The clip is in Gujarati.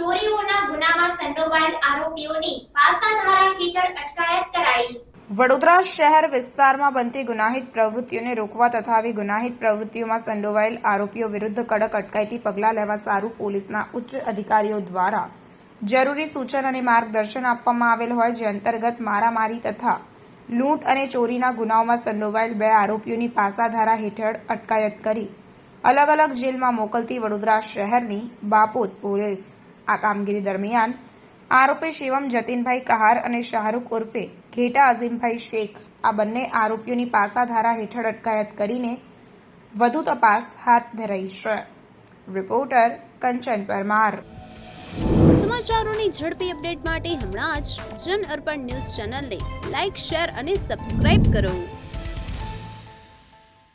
ચોરીઓના ગુનામાં સંડોવાયેલ આરોપીઓની પાસાધારા હેઠળ અટકાયત કરાઈ। વડોદરા શહેર વિસ્તારમાં બનતી ગુનાહિત પ્રવૃત્તિઓને રોકવા તથા આવી ગુનાહિત પ્રવૃત્તિઓમાં સંડોવાયેલ આરોપીઓ વિરુદ્ધ કડક અટકાયતી પગલાં લેવા સારું પોલીસના ઉચ્ચ અધિકારીઓ દ્વારા જરૂરી સૂચન અને માર્ગદર્શન આપવામાં આવેલ હોય, જે અંતર્ગત મારામારી તથા લૂંટ અને ચોરીના ગુનાઓમાં સંડોવાયેલ 2 આરોપીઓની પાસાધારા હેઠળ અટકાયત કરી અલગ અલગ જેલમાં મોકલતી વડોદરા શહેરની બાપોદ પોલીસ આ કામગીરી દરમિયાન આરોપી શિવમ જતીનભાઈ કહાર અને શાહરૂખ ઉર્ફે ઘેટા અઝીમભાઈ શેખ આ બંને આરોપીઓની પાસાધારા હેઠળ અટકાયત કરીને વધુ તપાસ હાથ ધરી છે। રિપોર્ટર કંચન પરમાર। સમાચારોની ઝડપી અપડેટ માટે હમણાં જ જન અર્પણ ન્યૂઝ ચેનલને લાઇક, શેર અને સબસ્ક્રાઇબ કરો।